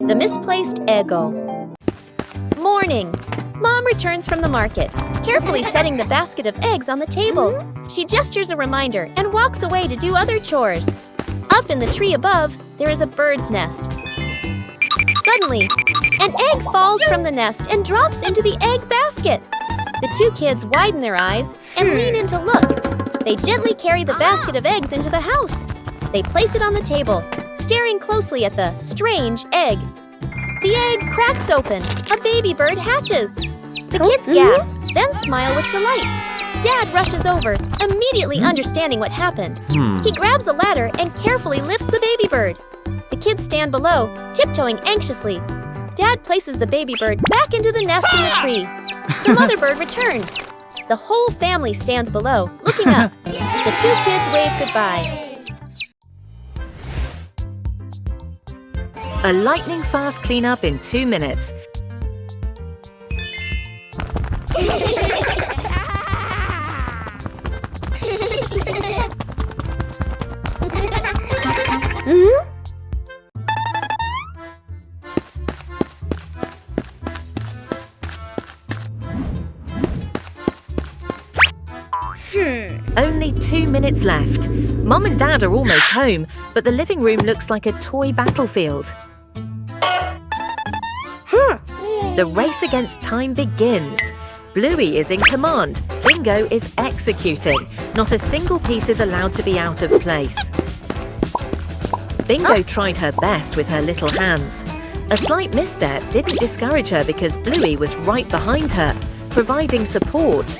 The misplaced Eggo. Morning. Mom returns from the market, carefully setting the basket of eggs on the table. She gestures a reminder and walks away to do other chores. Up in the tree above, there is a bird's nest. Suddenly, an egg falls from the nest and drops into the egg basket. The two kids widen their eyes and lean in to look. They gently carry the basket of eggs into the house. They place it on the table, staring closely at the strange egg. The egg cracks open. A baby bird hatches. The kids gasp, then smile with delight. Dad rushes over, immediately understanding what happened. He grabs a ladder and carefully lifts the baby bird. The kids stand below, tiptoeing anxiously. Dad places the baby bird back into the nest in the tree. The mother bird returns. The whole family stands below, looking up. The two kids wave goodbye. A lightning-fast cleanup in 2 minutes. Only 2 minutes left. Mom and Dad are almost home, but the living room looks like a toy battlefield. The race against time begins. Bluey is in command. Bingo is executing. Not a single piece is allowed to be out of place. Bingo tried her best with her little hands. A slight misstep didn't discourage her because Bluey was right behind her, providing support.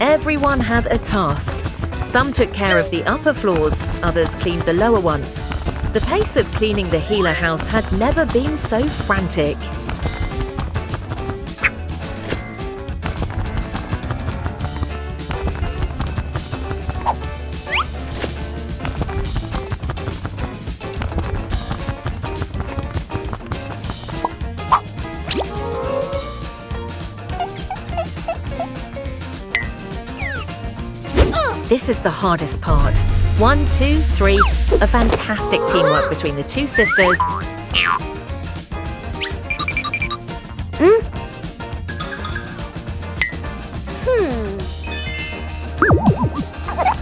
Everyone had a task. Some took care of the upper floors, others cleaned the lower ones. The pace of cleaning the Healer house had never been so frantic. This is the hardest part. 1, 2, 3. A fantastic teamwork between the two sisters.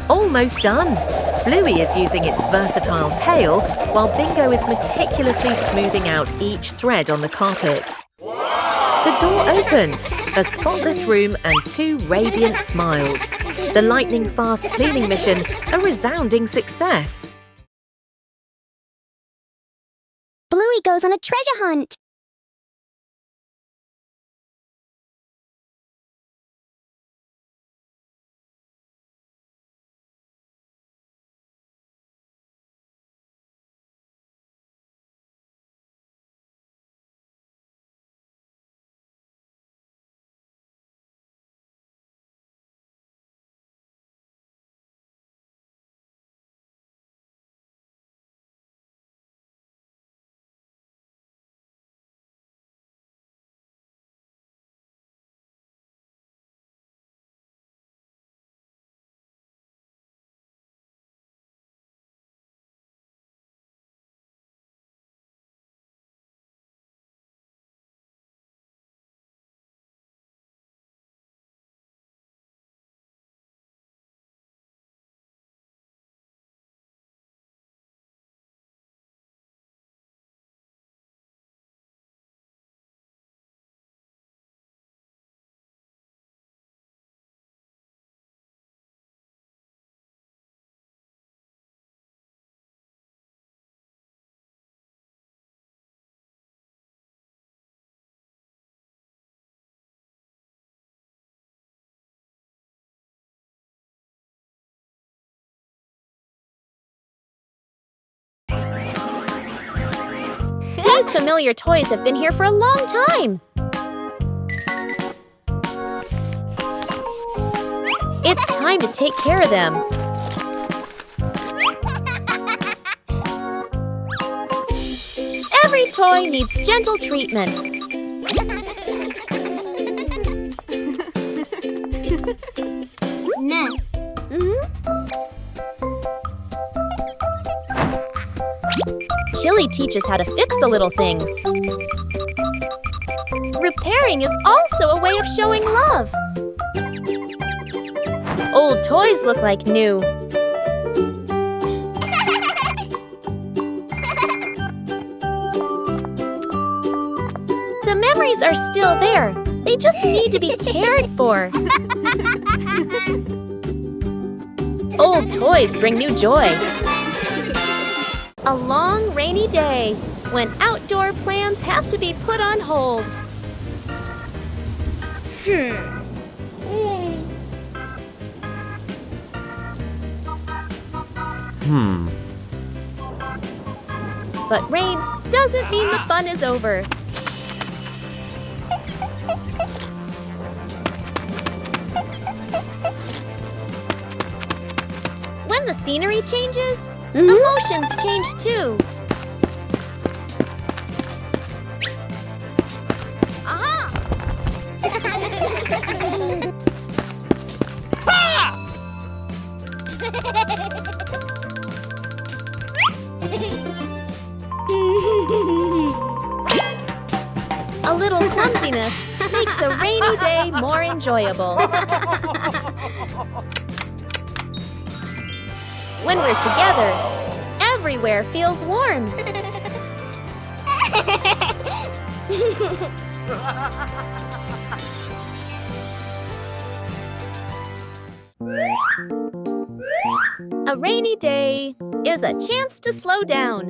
Almost done. Bluey is using its versatile tail, while Bingo is meticulously smoothing out each thread on the carpet. The door opened. A spotless room and 2 radiant smiles. The lightning-fast cleaning mission, a resounding success. Bluey goes on a treasure hunt. These familiar toys have been here for a long time. It's time to take care of them. Every toy needs gentle treatment. Chili teaches how to fix the little things. Repairing is also a way of showing love. Old toys look like new. The memories are still there. They just need to be cared for. Old toys bring new joy. A long rainy day when outdoor plans have to be put on hold. But rain doesn't mean the fun is over. When the scenery changes, emotions change too. A little clumsiness makes a rainy day more enjoyable. When we're together, everywhere feels warm. A rainy day is a chance to slow down.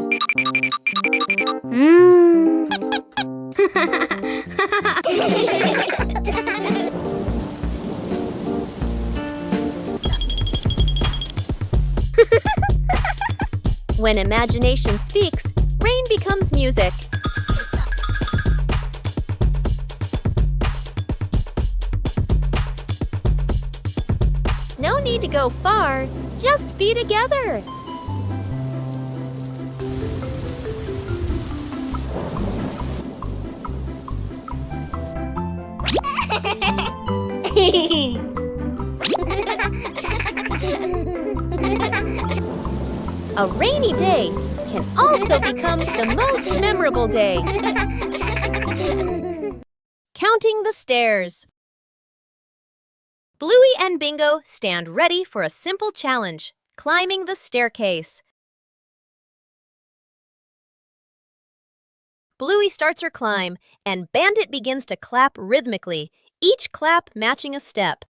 When imagination speaks, rain becomes music. No need to go far, just be together. A rainy day can also become the most memorable day. Counting the stairs. Bluey and Bingo stand ready for a simple challenge, climbing the staircase. Bluey starts her climb, and Bandit begins to clap rhythmically, each clap matching a step.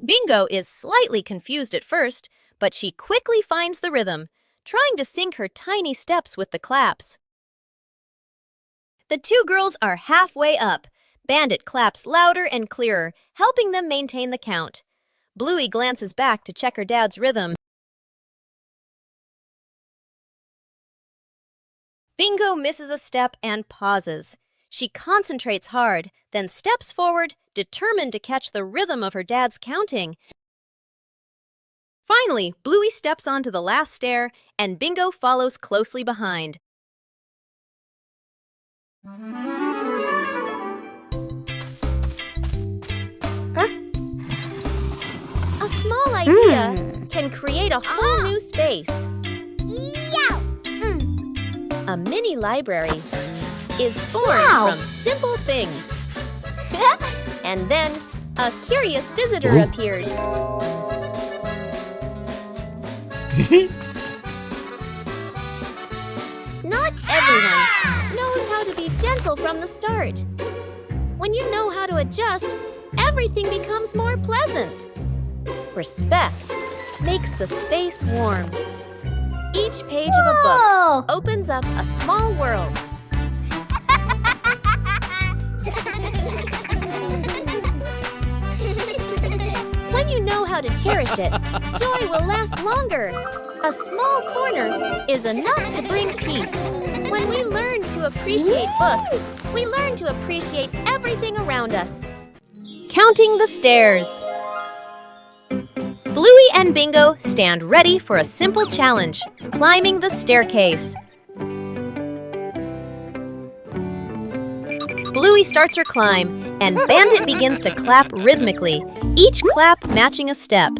Bingo is slightly confused at first, but she quickly finds the rhythm, trying to sync her tiny steps with the claps. The two girls are halfway up. Bandit claps louder and clearer, helping them maintain the count. Bluey glances back to check her dad's rhythm. Bingo misses a step and pauses. She concentrates hard, then steps forward, determined to catch the rhythm of her dad's counting. Finally, Bluey steps onto the last stair, and Bingo follows closely behind. A small idea can create a whole new space. A mini library is formed from simple things. And then, a curious visitor appears. Not everyone knows how to be gentle from the start. When you know how to adjust, everything becomes more pleasant. Respect makes the space warm. Each page of a book opens up a small world. When you know how to cherish it, joy will last longer. A small corner is enough to bring peace. When we learn to appreciate books, we learn to appreciate everything around us. Counting the stairs. Bluey and Bingo stand ready for a simple challenge, climbing the staircase. Bluey starts her climb, and Bandit begins to clap rhythmically, each clap matching a step.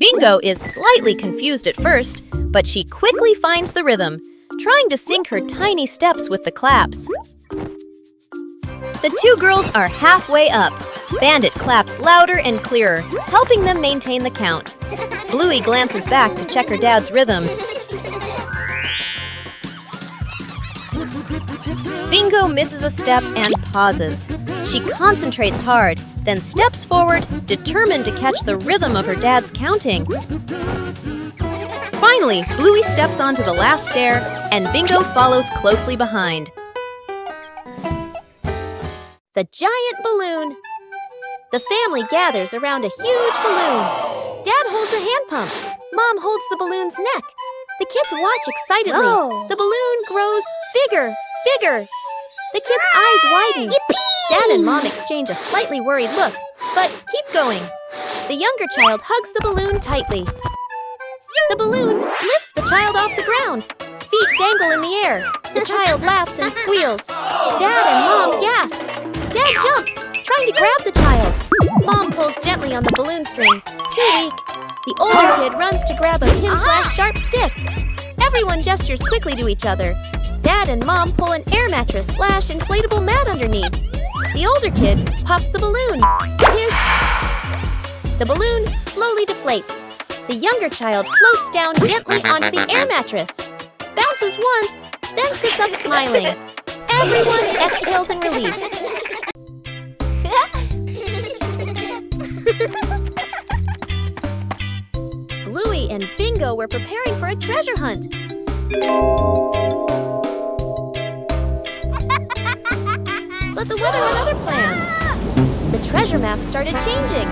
Bingo is slightly confused at first, but she quickly finds the rhythm, trying to sync her tiny steps with the claps. The two girls are halfway up. Bandit claps louder and clearer, helping them maintain the count. Bluey glances back to check her dad's rhythm. Bingo misses a step and pauses. She concentrates hard, then steps forward, determined to catch the rhythm of her dad's counting. Finally, Bluey steps onto the last stair, and Bingo follows closely behind. The giant balloon. The family gathers around a huge balloon. Dad holds a hand pump. Mom holds the balloon's neck. The kids watch excitedly. Whoa. The balloon grows bigger, bigger. The kids' eyes widen. Yippee! Dad and Mom exchange a slightly worried look, but keep going. The younger child hugs the balloon tightly. The balloon lifts the child off the ground. Feet dangle in the air. The child laughs and squeals. Dad and Mom gasp. Dad jumps, trying to grab the child. Mom pulls gently on the balloon string. Too weak. The older kid runs to grab a pin/sharp stick. Everyone gestures quickly to each other. Dad and Mom pull an air mattress/inflatable mat underneath. The older kid pops the balloon. Hiss! The balloon slowly deflates. The younger child floats down gently onto the air mattress. Bounces once, then sits up smiling. Everyone exhales in relief. Bluey and Bingo were preparing for a treasure hunt. But the weather had other plans. The treasure map started changing.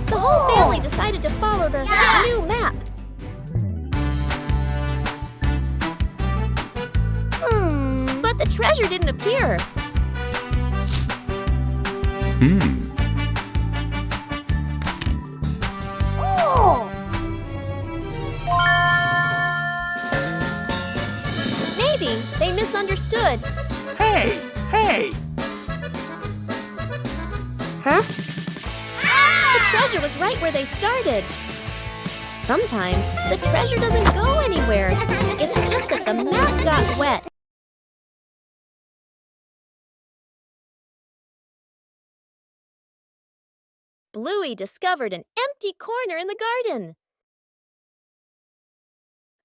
The whole family decided to follow the new map. But the treasure didn't appear. Maybe they misunderstood. Hey! Hey! Huh? The treasure was right where they started. Sometimes the treasure doesn't go anywhere. It's just that the map got wet. Bluey discovered an empty corner in the garden.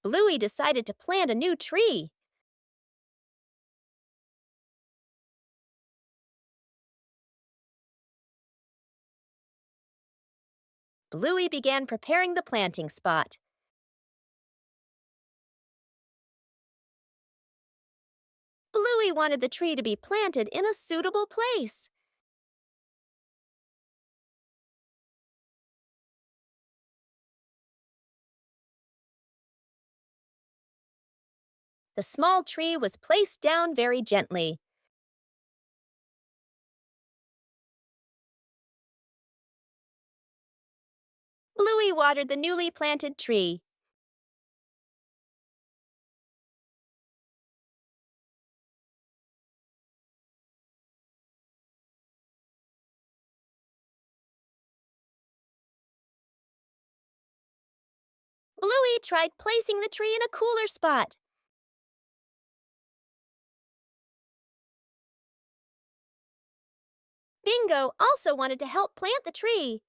Bluey decided to plant a new tree. Bluey began preparing the planting spot. Bluey wanted the tree to be planted in a suitable place. The small tree was placed down very gently. Bluey watered the newly planted tree. Bluey tried placing the tree in a cooler spot. Bingo also wanted to help plant the tree.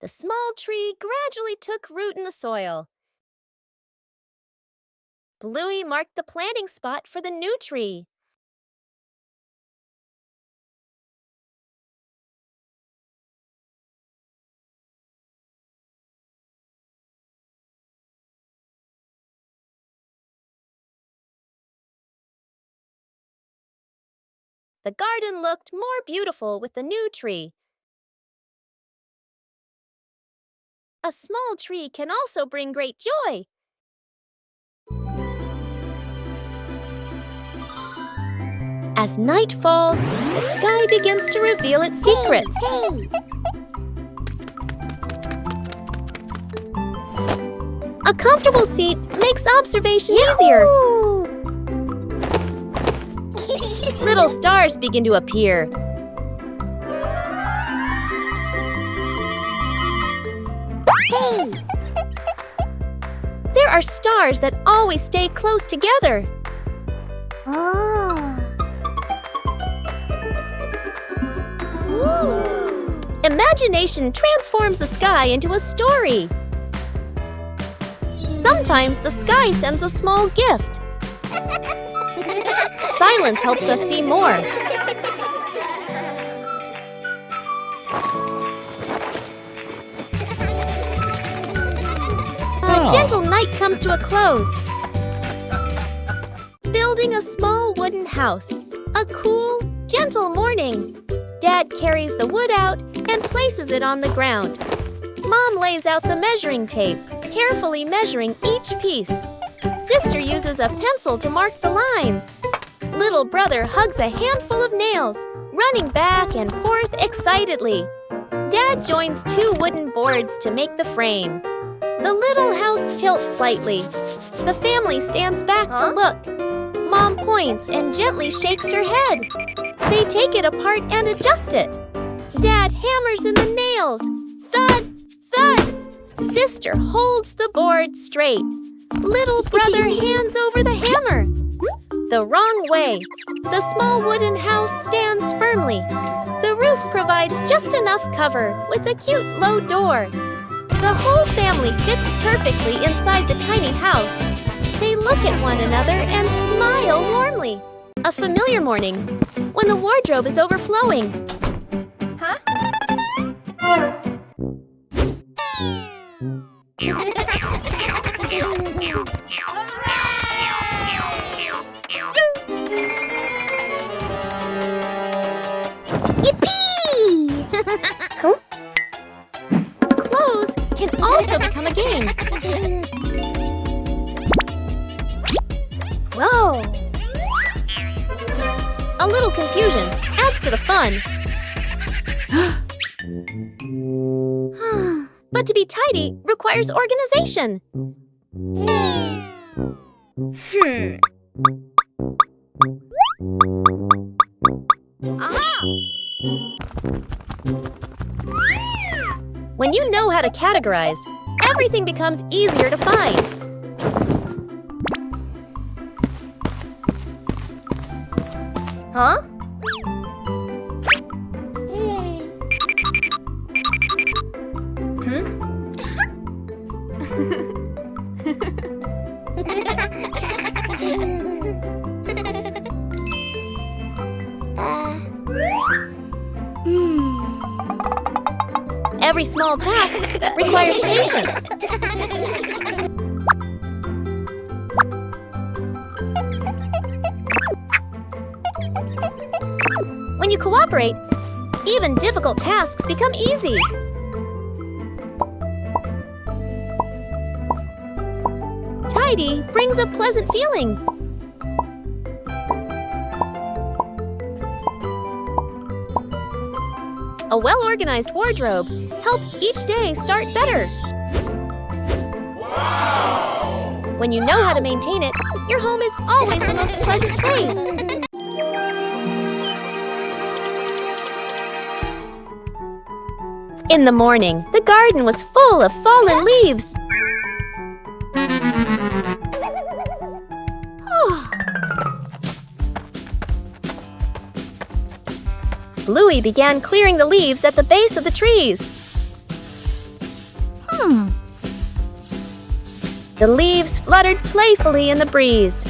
The small tree gradually took root in the soil. Bluey marked the planting spot for the new tree. The garden looked more beautiful with the new tree. A small tree can also bring great joy. As night falls, the sky begins to reveal its secrets. A comfortable seat makes observation easier. Little stars begin to appear. Hey! There are stars that always stay close together. Oh. Imagination transforms the sky into a story. Sometimes the sky sends a small gift. Silence helps us see more. A gentle night comes to a close. Building a small wooden house. A cool, gentle morning. Dad carries the wood out and places it on the ground. Mom lays out the measuring tape, carefully measuring each piece. Sister uses a pencil to mark the lines. Little brother hugs a handful of nails, running back and forth excitedly. Dad joins 2 wooden boards to make the frame. The little house tilts slightly. The family stands back to look. Mom points and gently shakes her head. They take it apart and adjust it. Dad hammers in the nails. Thud, thud. Sister holds the board straight. Little brother hands over the hammer. The wrong way. The small wooden house stands firmly. The roof provides just enough cover with a cute low door. The whole family fits perfectly inside the tiny house. They look at one another and smile warmly. A familiar morning, when the wardrobe is overflowing. Huh? Yippee! Cool. Clothes can also become a game. Whoa! A little confusion adds to the fun. But to be tidy requires organization. When you know how to categorize, everything becomes easier to find. Huh? Every small task requires patience. When you cooperate, even difficult tasks become easy. Tidy brings a pleasant feeling. A well-organized wardrobe helps each day start better. Wow! When you know how to maintain it, your home is always the most pleasant place. In the morning, the garden was full of fallen leaves. Bluey began clearing the leaves at the base of the trees. The leaves fluttered playfully in the breeze.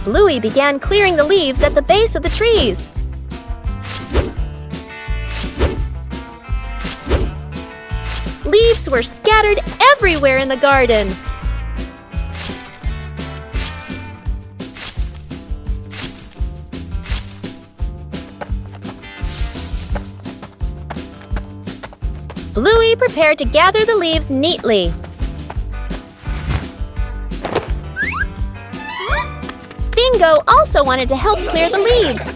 Bluey began clearing the leaves at the base of the trees. Leaves were scattered everywhere in the garden. Bluey prepared to gather the leaves neatly. Bingo also wanted to help clear the leaves.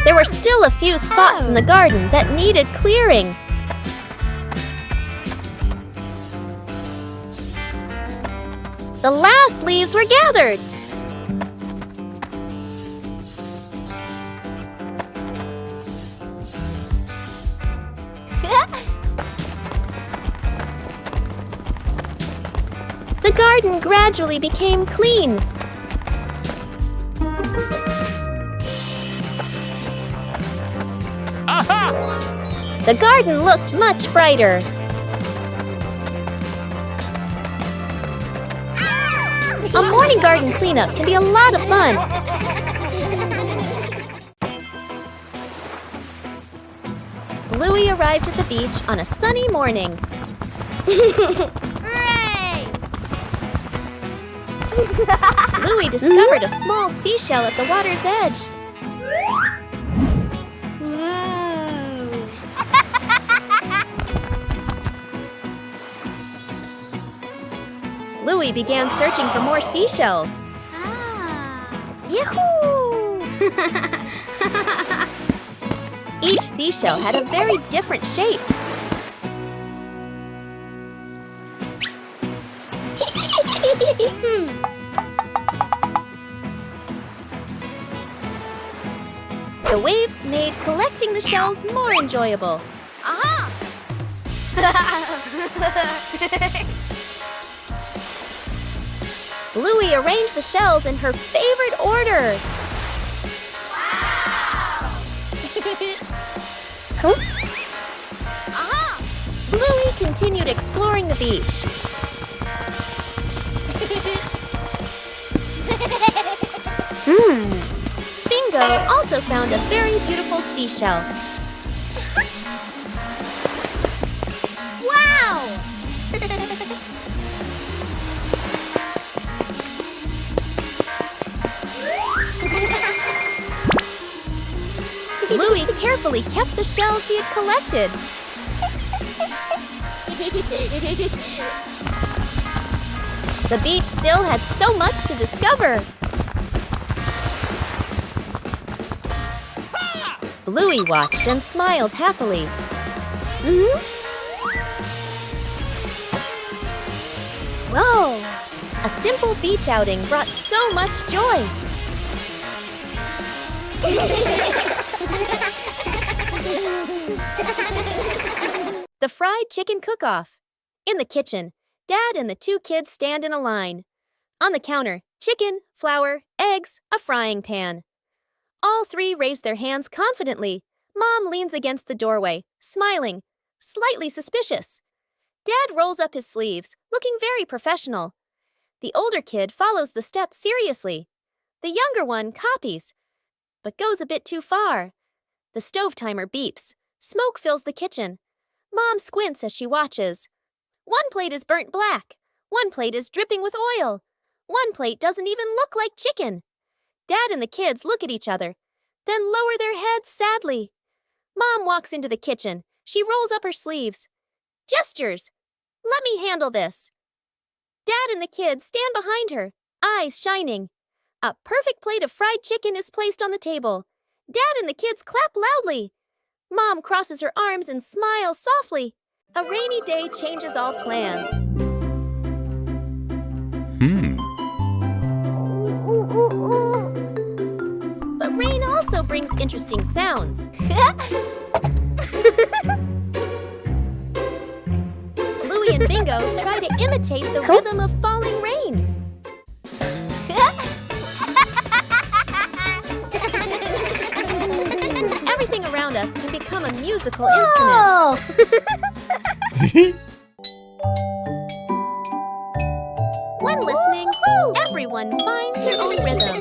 There were still a few spots in the garden that needed clearing. The last leaves were gathered. The garden gradually became clean. Aha! The garden looked much brighter. A morning garden cleanup can be a lot of fun. Bluey arrived at the beach on a sunny morning. Hooray! Bluey discovered a small seashell at the water's edge. Ooh. Bluey began searching for more seashells. Yahoo! Each seashell had a very different shape. The waves made collecting the shells more enjoyable. Aha! Bluey arranged the shells in her favorite order. Aha! Bluey continued exploring the beach. Bingo also found a very beautiful seashell. Wow! Bluey carefully kept the shells she had collected. The beach still had so much to discover. Bluey watched and smiled happily. Whoa! A simple beach outing brought so much joy. The fried chicken cook-off. In the kitchen, Dad and the two kids stand in a line. On the counter, chicken, flour, eggs, a frying pan. All three raise their hands confidently. Mom leans against the doorway, smiling, slightly suspicious. Dad rolls up his sleeves, looking very professional. The older kid follows the steps seriously. The younger one copies, but goes a bit too far. The stove timer beeps. Smoke fills the kitchen. Mom squints as she watches. One plate is burnt black. One plate is dripping with oil. One plate doesn't even look like chicken. Dad and the kids look at each other, then lower their heads sadly. Mom walks into the kitchen. She rolls up her sleeves. Gestures. Let me handle this. Dad and the kids stand behind her, eyes shining. A perfect plate of fried chicken is placed on the table. Dad and the kids clap loudly. Mom crosses her arms and smiles softly. A rainy day changes all plans. But rain also brings interesting sounds. Bluey and Bingo try to imitate the rhythm of falling rain. Everything around us can become a musical instrument. When listening, everyone finds their own rhythm.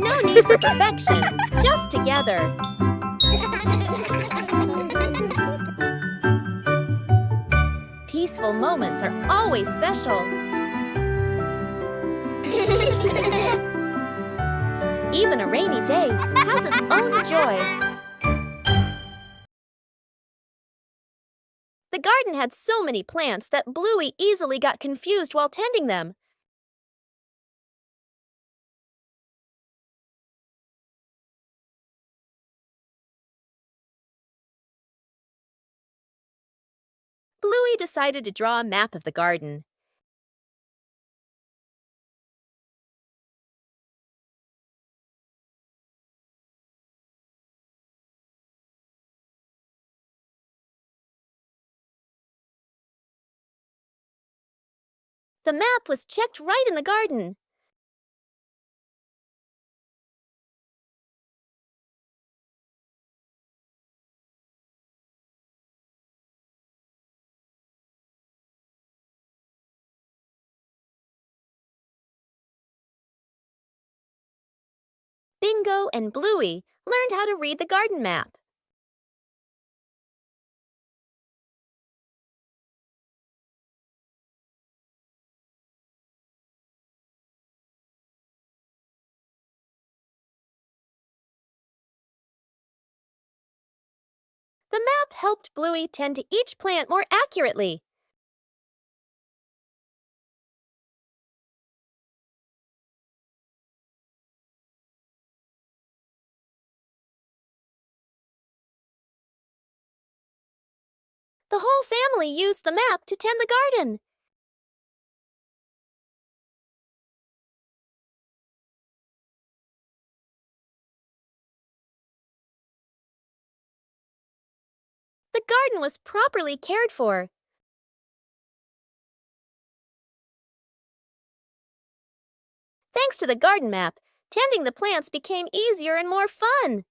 No need for perfection, just together. Peaceful moments are always special. Even a rainy day has its own joy. The garden had so many plants that Bluey easily got confused while tending them. Bluey decided to draw a map of the garden. The map was checked right in the garden. Bingo and Bluey learned how to read the garden map. The map helped Bluey tend to each plant more accurately. The whole family used the map to tend the garden. The garden was properly cared for. Thanks to the garden map, tending the plants became easier and more fun.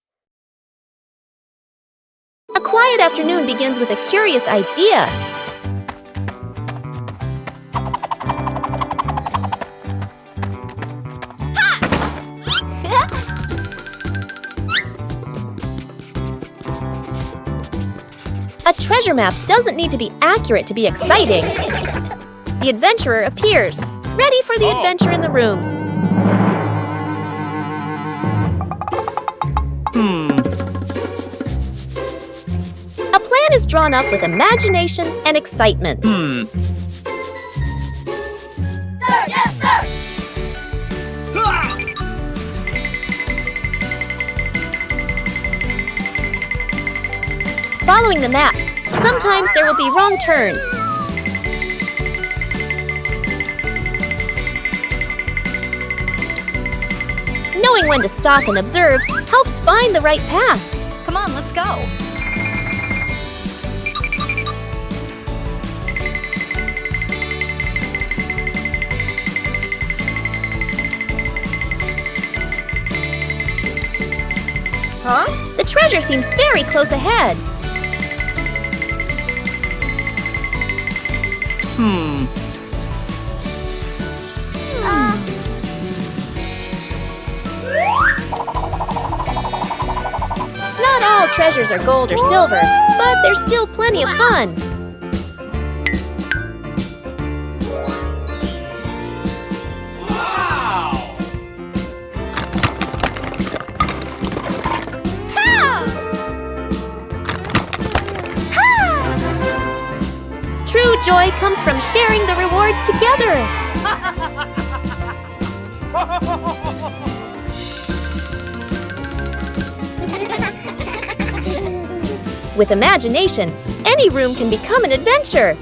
A quiet afternoon begins with a curious idea. A treasure map doesn't need to be accurate to be exciting. The adventurer appears, ready for the adventure in the room. A plan is drawn up with imagination and excitement. Sir, yes, sir! Following the map, sometimes there will be wrong turns. Knowing when to stop and observe helps find the right path. Come on, let's go. Huh? The treasure seems very close ahead. Not all treasures are gold or silver, but there's still plenty of fun. True joy comes from sharing the rewards together. With imagination, any room can become an adventure.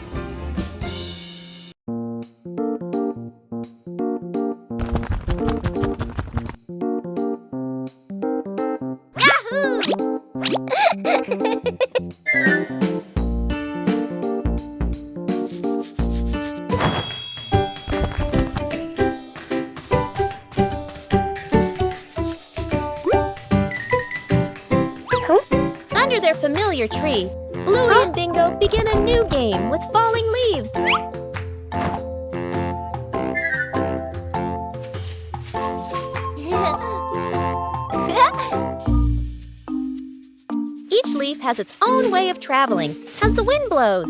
Under their familiar tree, Bluey and Bingo begin a new game with falling leaves. Each leaf has its own way of traveling as the wind blows.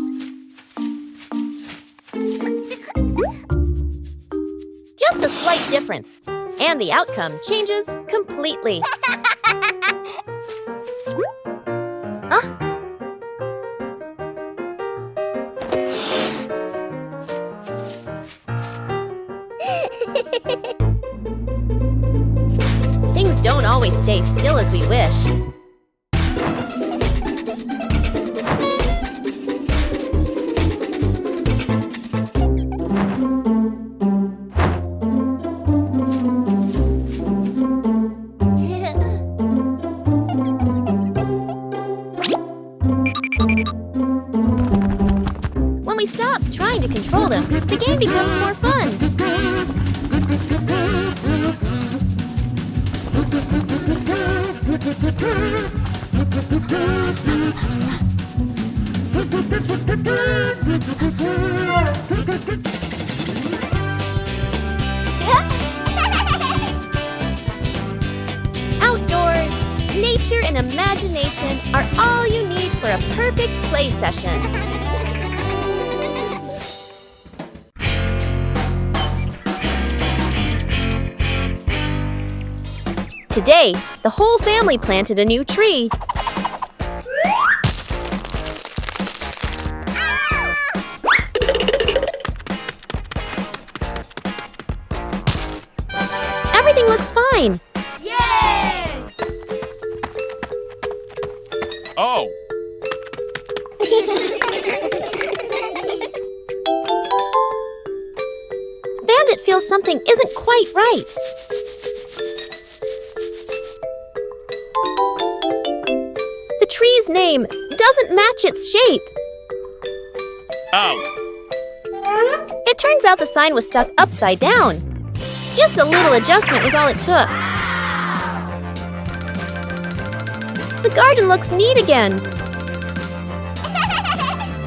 Just a slight difference, and the outcome changes completely. stay still as we wish. When we stop trying to control them, the game becomes more fun. Outdoors, nature and imagination are all you need for a perfect play session. Today, the whole family planted a new tree. Everything looks fine. Yay! Oh! Bandit feels something isn't quite right. The tree's name doesn't match its shape. Oh! It turns out the sign was stuck upside down. Just a little adjustment was all it took. The garden looks neat again.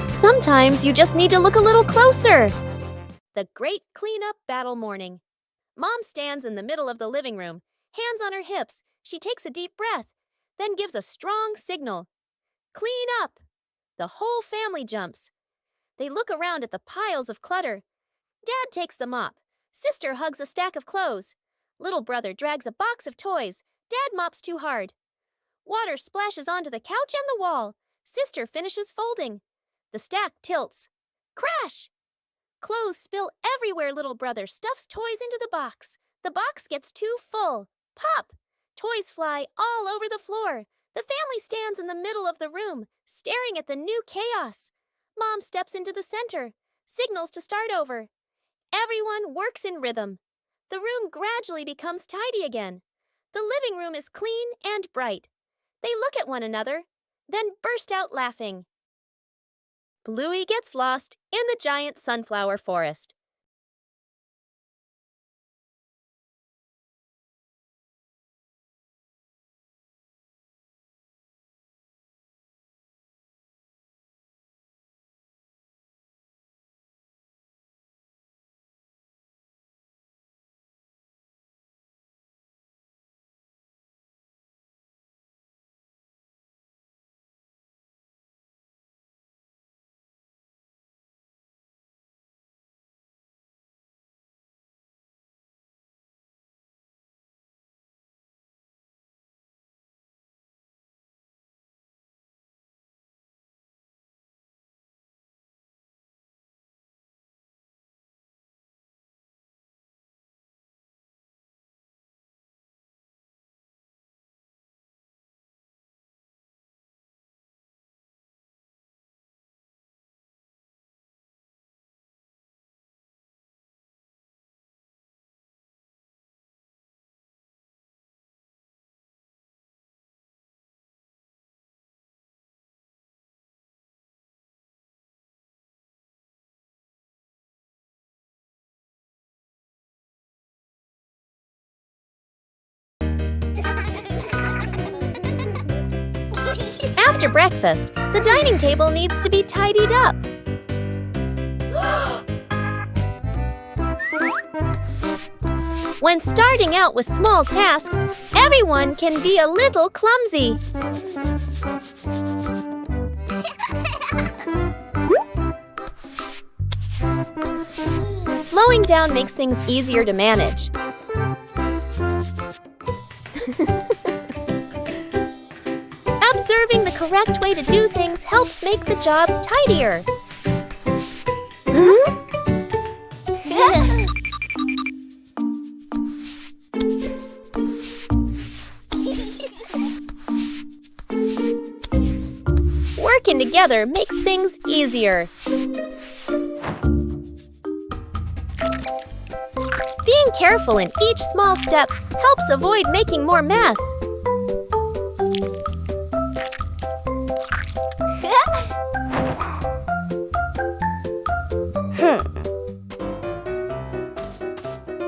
Sometimes you just need to look a little closer. The great cleanup battle morning. Mom stands in the middle of the living room, hands on her hips. She takes a deep breath, then gives a strong signal. Clean up! The whole family jumps. They look around at the piles of clutter. Dad takes the mop. Sister hugs a stack of clothes. Little brother drags a box of toys. Dad mops too hard. Water splashes onto the couch and the wall. Sister finishes folding. The stack tilts. Crash! Clothes spill everywhere. Little brother stuffs toys into the box. The box gets too full. Pop! Toys fly all over the floor. The family stands in the middle of the room, staring at the new chaos. Mom steps into the center, signals to start over. Everyone works in rhythm. The room gradually becomes tidy again. The living room is clean and bright. They look at one another, then burst out laughing. Bluey gets lost in the giant sunflower forest. After breakfast, the dining table needs to be tidied up. When starting out with small tasks, everyone can be a little clumsy. Slowing down makes things easier to manage. Observing the correct way to do things helps make the job tidier. Working together makes things easier. Being careful in each small step helps avoid making more mess.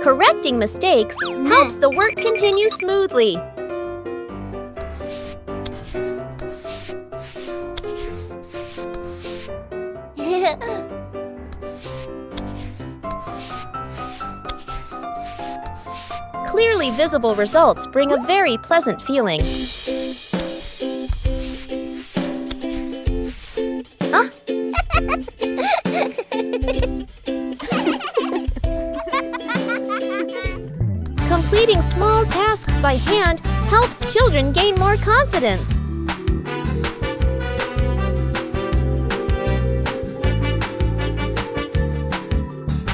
Correcting mistakes helps the work continue smoothly. Clearly visible results bring a very pleasant feeling. Completing small tasks by hand helps children gain more confidence.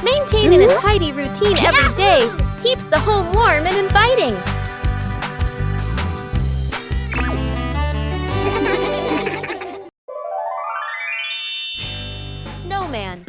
Maintaining a tidy routine every day keeps the home warm and inviting. Snowman.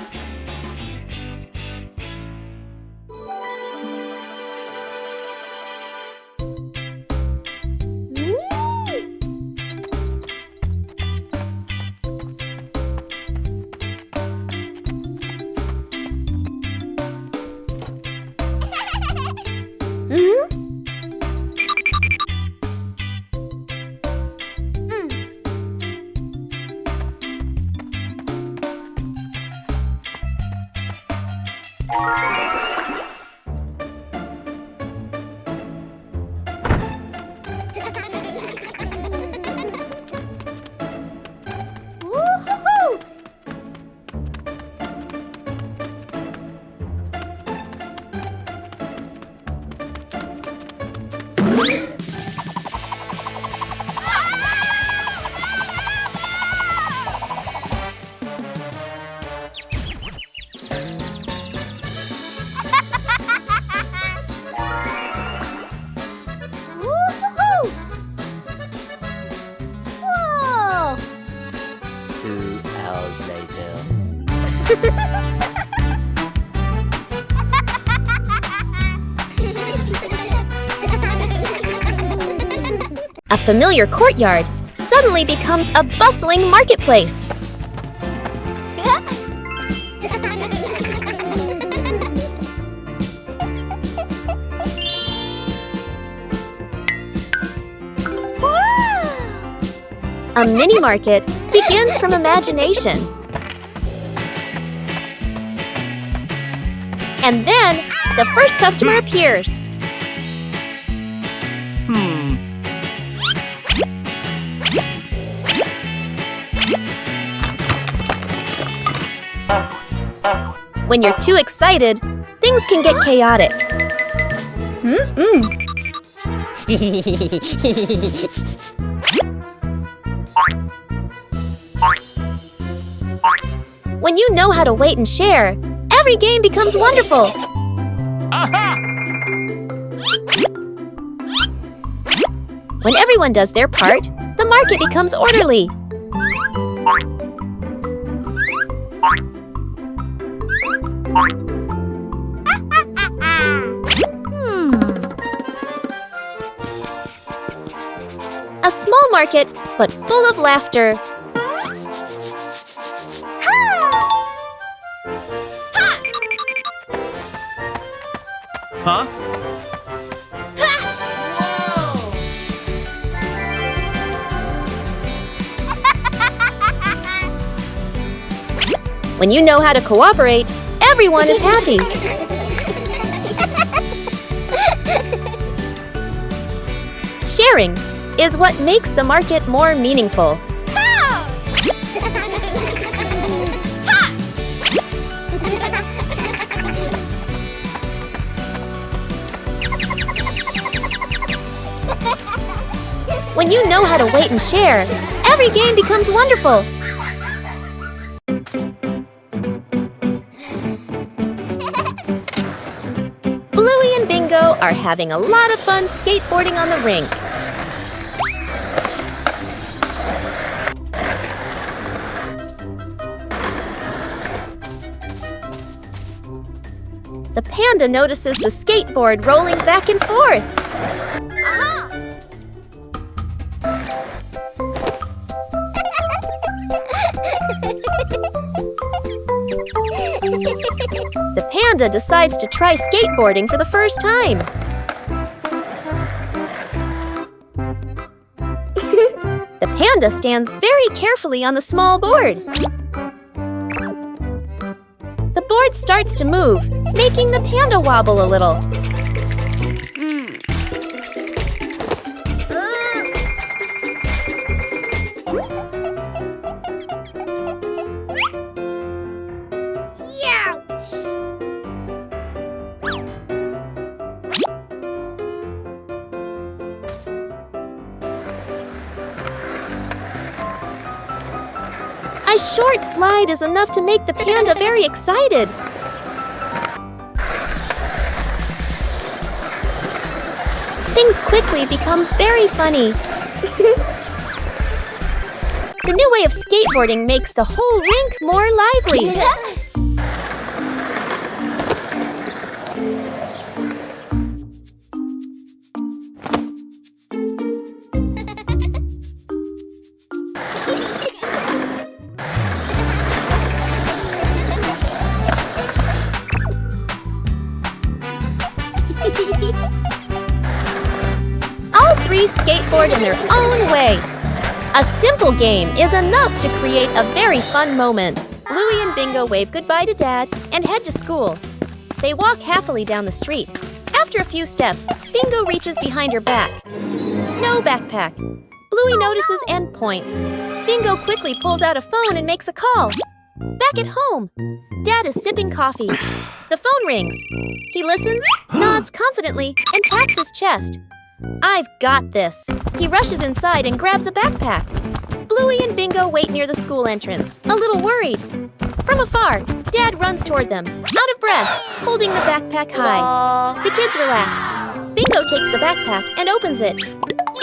A familiar courtyard suddenly becomes a bustling marketplace. A mini market begins from imagination. And then the first customer appears. When you're too excited, things can get chaotic. When you know how to wait and share, every game becomes wonderful. Aha! When everyone does their part, the market becomes orderly. A small market, but full of laughter. Huh? When you know how to cooperate, everyone is happy. Sharing is what makes the market more meaningful. When you know how to wait and share, every game becomes wonderful. Bluey and Bingo are having a lot of fun skateboarding on the rink. panda notices the skateboard rolling back and forth. The panda decides to try skateboarding for the first time. The panda stands very carefully on the small board. The board starts to move, making the panda wobble a little. A short slide is enough to make the panda very excited. Things quickly become very funny. The new way of skateboarding makes the whole rink more lively. All three skateboard in their own way. A simple game is enough to create a very fun moment. Bluey and Bingo wave goodbye to Dad and head to school. They walk happily down the street. After a few steps, Bingo reaches behind her back. No backpack. Bluey notices and points. Bingo quickly pulls out a phone and makes a call. Back at home, Dad is sipping coffee. The phone rings. He listens, nods confidently, and taps his chest. I've got this. He rushes inside and grabs a backpack. Bluey and Bingo wait near the school entrance, a little worried. From afar, Dad runs toward them, out of breath, holding the backpack high. The kids relax. Bingo takes the backpack and opens it.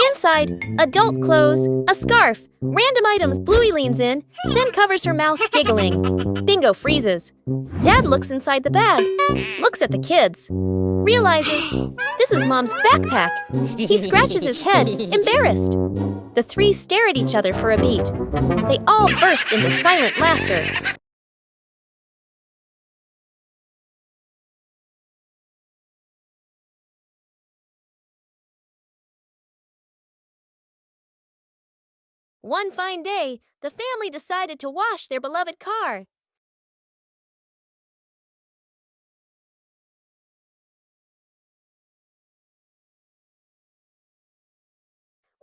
Inside, adult clothes, a scarf, random items. Bluey leans in, then covers her mouth, giggling. Bingo freezes. Dad looks inside the bag, looks at the kids, realizes this is Mom's backpack. He scratches his head, embarrassed. The three stare at each other for a beat. They all burst into silent laughter. One fine day, the family decided to wash their beloved car.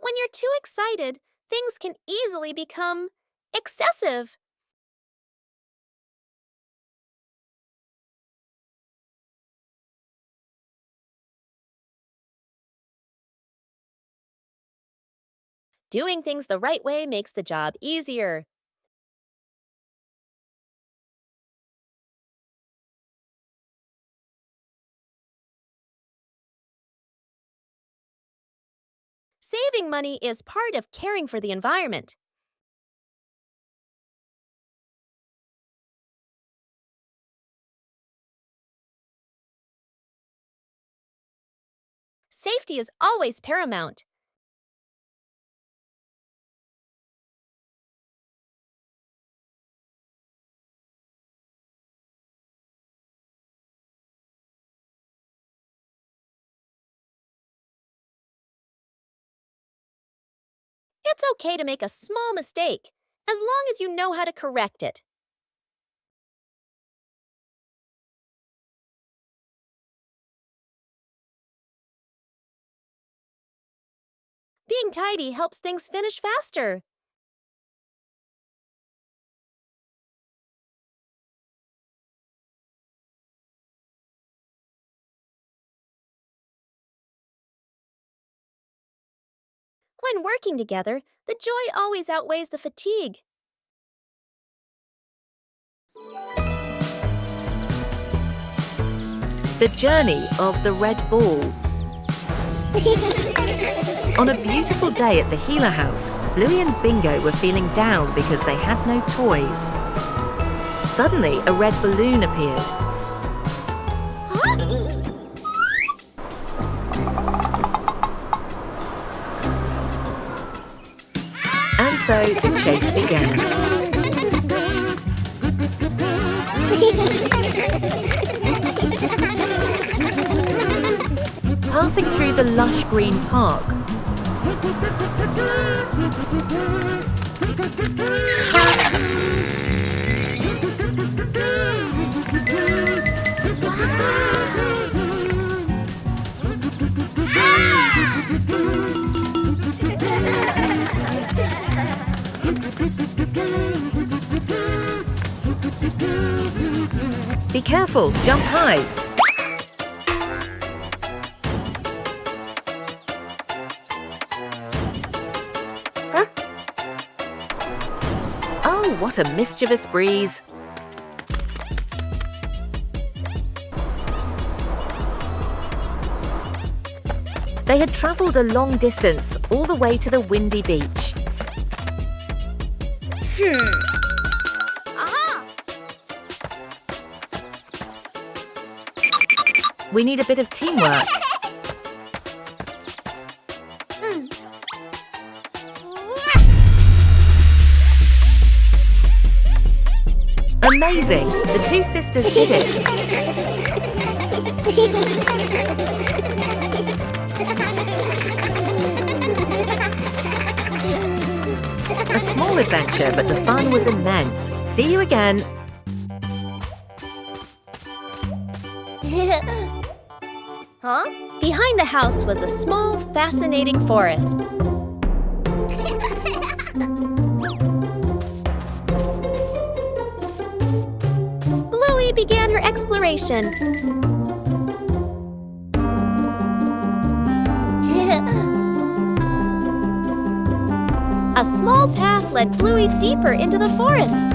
When you're too excited, things can easily become excessive. Doing things the right way makes the job easier. Saving money is part of caring for the environment. Safety is always paramount. It's okay to make a small mistake, as long as you know how to correct it. Being tidy helps things finish faster. When working together, the joy always outweighs the fatigue. The journey of the red ball. On a beautiful day at the Healer House, Bluey and Bingo were feeling down because they had no toys. Suddenly, a red balloon appeared. Huh? And so the chase began. Passing through the lush green park, be careful, jump high. Oh, what a mischievous breeze. They had travelled a long distance, all the way to the windy beach. We need a bit of teamwork. Amazing! The two sisters did it. A small adventure, but the fun was immense. See you again. Behind the house was a small, fascinating forest. Bluey began her exploration. A small path led Bluey deeper into the forest.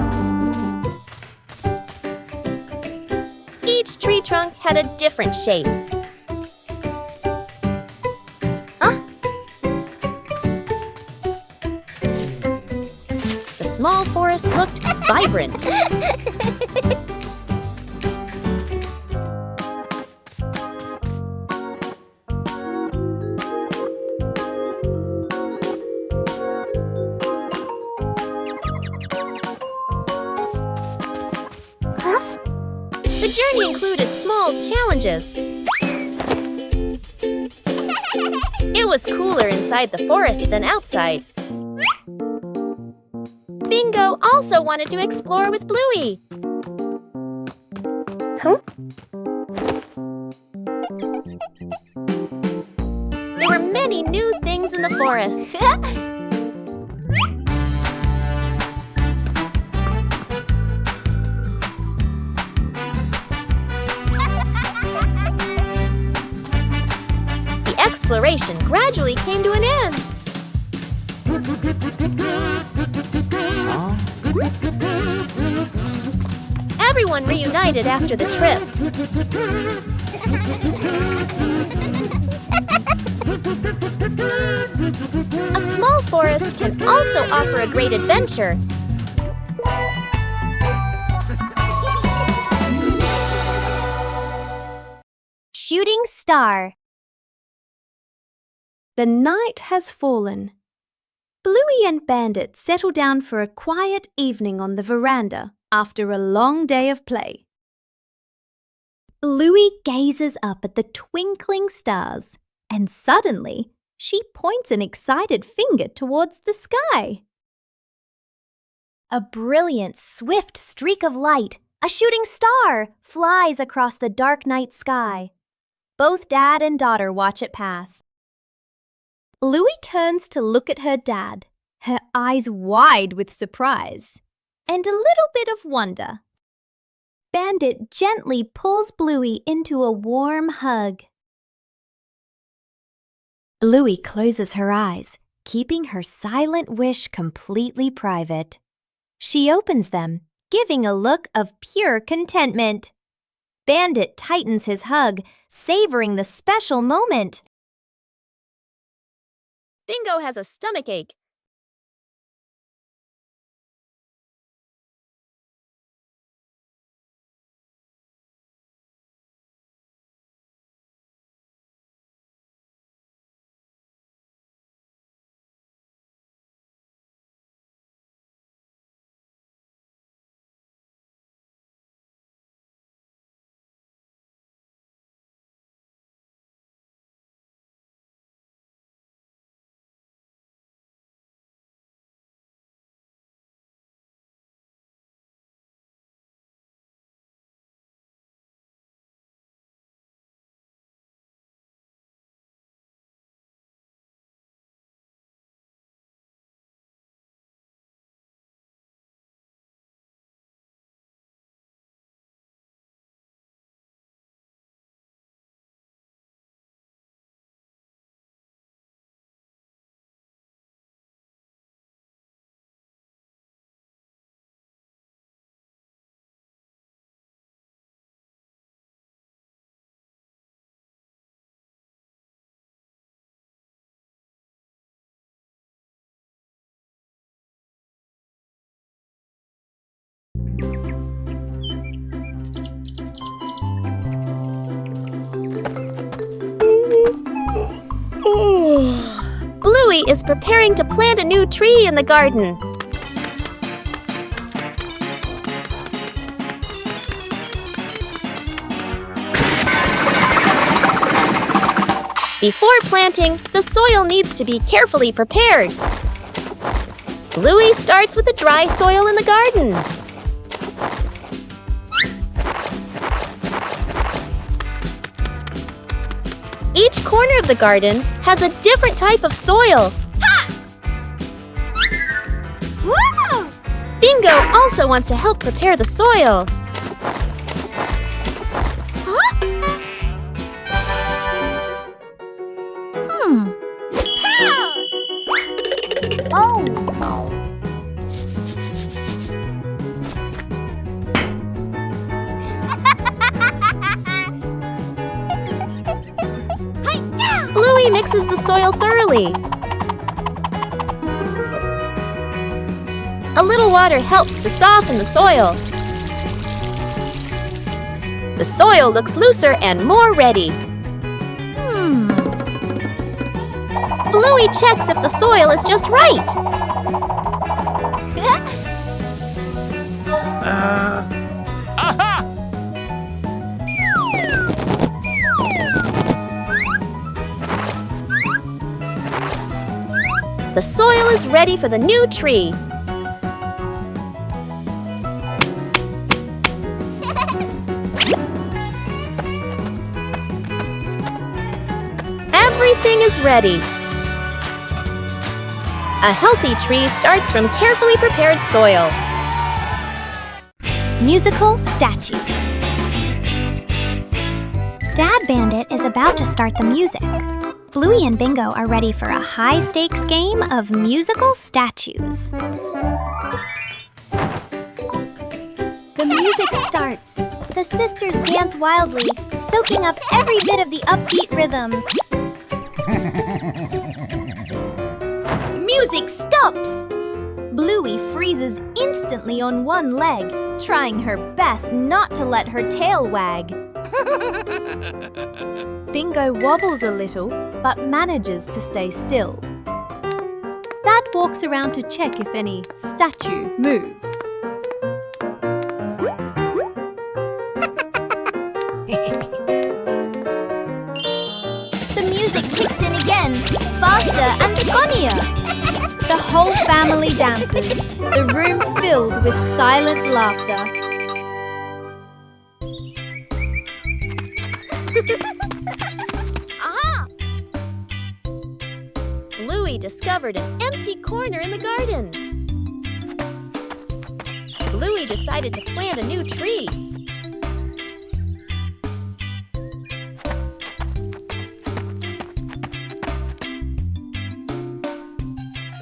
Each tree trunk had a different shape. The small forest looked vibrant. The journey included small challenges. It was cooler inside the forest than outside. Bingo also wanted to explore with Bluey. There were many new things in the forest. The exploration gradually came to an end. Everyone reunited after the trip. A small forest can also offer a great adventure. Shooting star. The night has fallen. Bluey and Bandit settle down for a quiet evening on the veranda after a long day of play. Bluey gazes up at the twinkling stars, and suddenly she points an excited finger towards the sky. A brilliant, swift streak of light, a shooting star, flies across the dark night sky. Both dad and daughter watch it pass. Bluey turns to look at her dad, her eyes wide with surprise and a little bit of wonder. Bandit gently pulls Bluey into a warm hug. Bluey closes her eyes, keeping her silent wish completely private. She opens them, giving a look of pure contentment. Bandit tightens his hug, savoring the special moment. Bingo has a stomachache. Bluey is preparing to plant a new tree in the garden. Before planting, the soil needs to be carefully prepared. Bluey starts with the dry soil in the garden. Each corner of the garden has a different type of soil. Whoa! Bingo also wants to help prepare the soil. Oh! Bluey mixes the soil thoroughly. A little water helps to soften the soil. The soil looks looser and more ready. Bluey checks if the soil is just right. Aha! The soil is ready for the new tree. Everything is ready. A healthy tree starts from carefully prepared soil. Musical statues. Dad Bandit is about to start the music. Bluey and Bingo are ready for a high-stakes game of musical statues. The music starts. The sisters dance wildly, soaking up every bit of the upbeat rhythm. Music stops! Bluey freezes instantly on one leg, trying her best not to let her tail wag. Bingo wobbles a little, but manages to stay still. Dad walks around to check if any statue moves. The music kicks in again, faster and funnier. The whole family dances, the room filled with silent laughter. Bluey discovered an empty corner in the garden. Bluey decided to plant a new tree.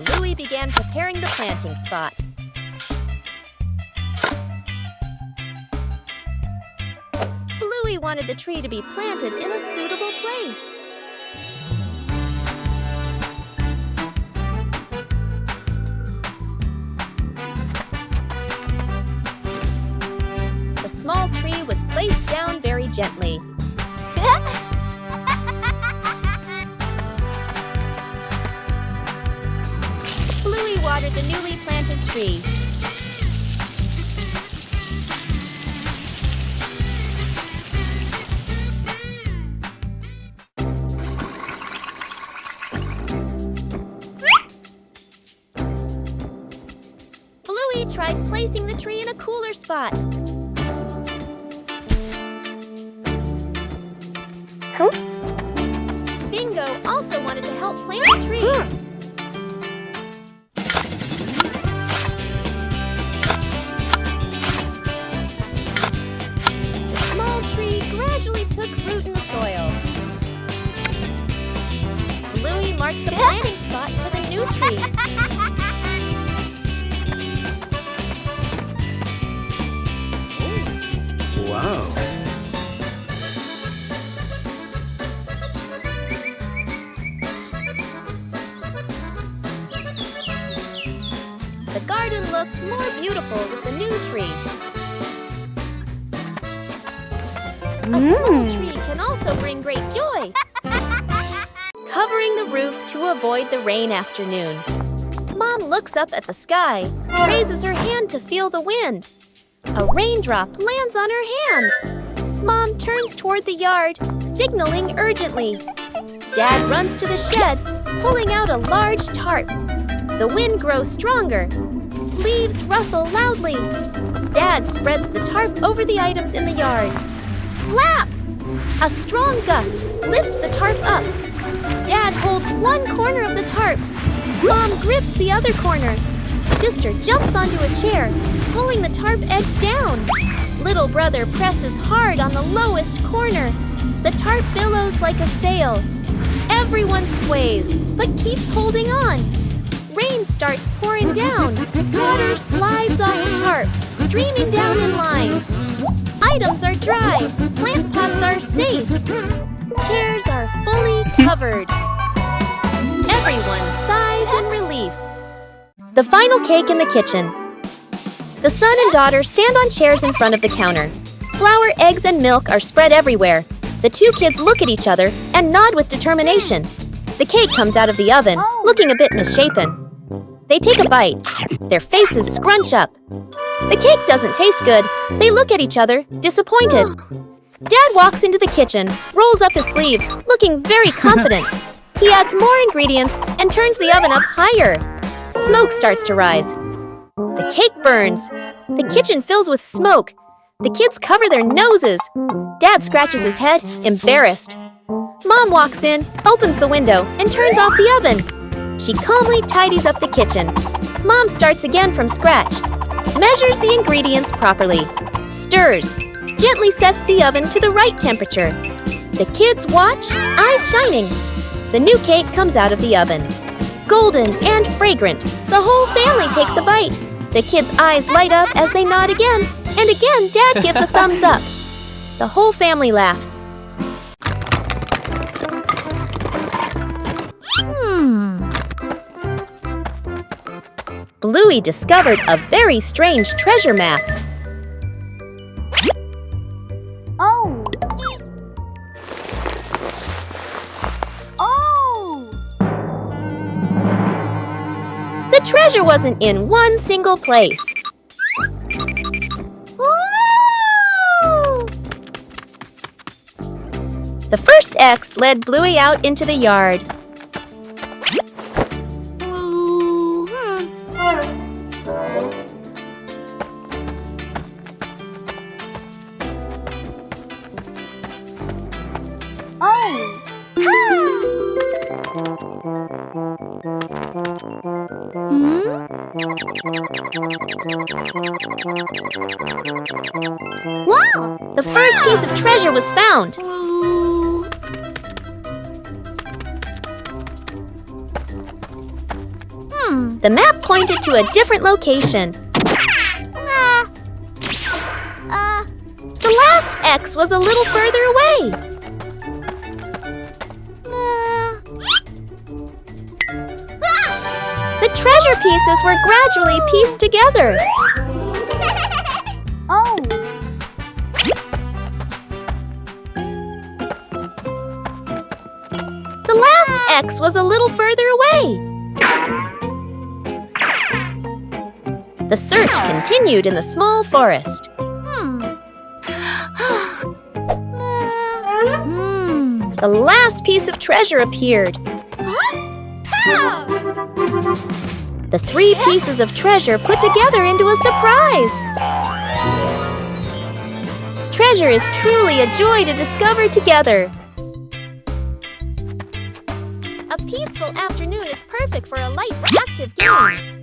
Bluey began preparing the planting spot. Bluey wanted the tree to be planted in a suitable place. The small tree was placed down very gently. Bluey watered the newly planted tree. Bluey tried placing the tree in a cooler spot. Bingo also wanted to help plant the tree. The small tree gradually took root in the soil. Bluey marked the planting spot for the new tree. Wow. The garden looked more beautiful with the new tree. A small tree can also bring great joy. Covering the roof to avoid the rain afternoon. Mom looks up at the sky, raises her hand to feel the wind. A raindrop lands on her hand. Mom turns toward the yard, signaling urgently. Dad runs to the shed, pulling out a large tarp. The wind grows stronger. Leaves rustle loudly. Dad spreads the tarp over the items in the yard. Flap! A strong gust lifts the tarp up. Dad holds one corner of the tarp. Mom grips the other corner. Sister jumps onto a chair, pulling the tarp edge down. Little brother presses hard on the lowest corner. The tarp billows like a sail. Everyone sways, but keeps holding on. Rain starts pouring down. Water slides off the tarp, streaming down in lines. Items are dry. Plant pots are safe. Chairs are fully covered. Everyone sighs in relief. The final cake in the kitchen. The son and daughter stand on chairs in front of the counter. Flour, eggs, and milk are spread everywhere. The two kids look at each other and nod with determination. The cake comes out of the oven, looking a bit misshapen. They take a bite. Their faces scrunch up. The cake doesn't taste good. They look at each other, disappointed. Dad walks into the kitchen, rolls up his sleeves, looking very confident. He adds more ingredients and turns the oven up higher. Smoke starts to rise. The cake burns. The kitchen fills with smoke. The kids cover their noses. Dad scratches his head, embarrassed. Mom walks in, opens the window, and turns off the oven. She calmly tidies up the kitchen. Mom starts again from scratch. Measures the ingredients properly. Stirs. Gently sets the oven to the right temperature. The kids watch, eyes shining. The new cake comes out of the oven. Golden and fragrant, the whole family takes a bite. The kids' eyes light up as they nod again, and again Dad gives a thumbs up. The whole family laughs. Bluey discovered a very strange treasure map. Oh! The treasure wasn't in one single place. Woo! The first X led Bluey out into the yard. Wow! The first piece of treasure was found. The map pointed to a different location. The last X was a little further away. The treasure pieces were gradually pieced together. Oh! The last X was a little further away. The search continued in the small forest. The last piece of treasure appeared. The three pieces of treasure put together into a surprise. Treasure is truly a joy to discover together. A peaceful afternoon is perfect for a light, active game.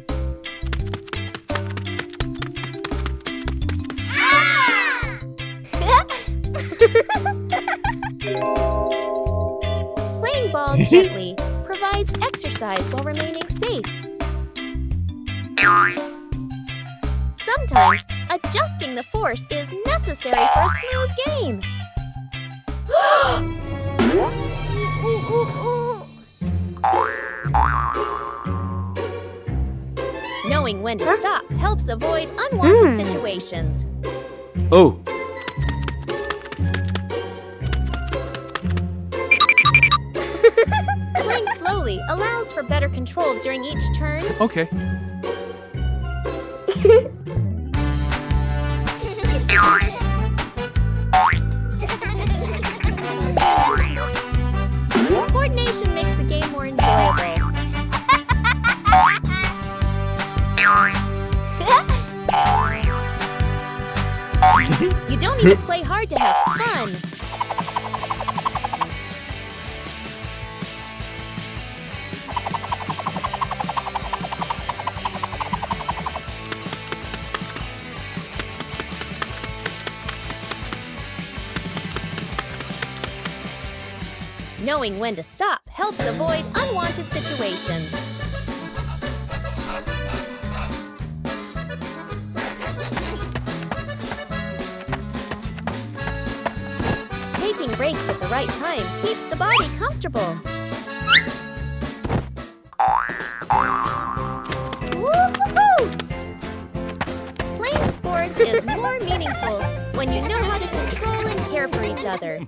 Playing ball gently provides exercise while remaining safe. Sometimes, adjusting the force is necessary for a smooth game. No Knowing when to stop helps avoid unwanted situations. Oh. Playing slowly allows for better control during each turn. Okay. Coordination makes the game more enjoyable. You don't need to play hard to have fun. Knowing when to stop helps avoid unwanted situations. Taking breaks at the right time keeps the body comfortable. Woo-hoo-hoo! Playing sports is more meaningful when you know how to control and care for each other.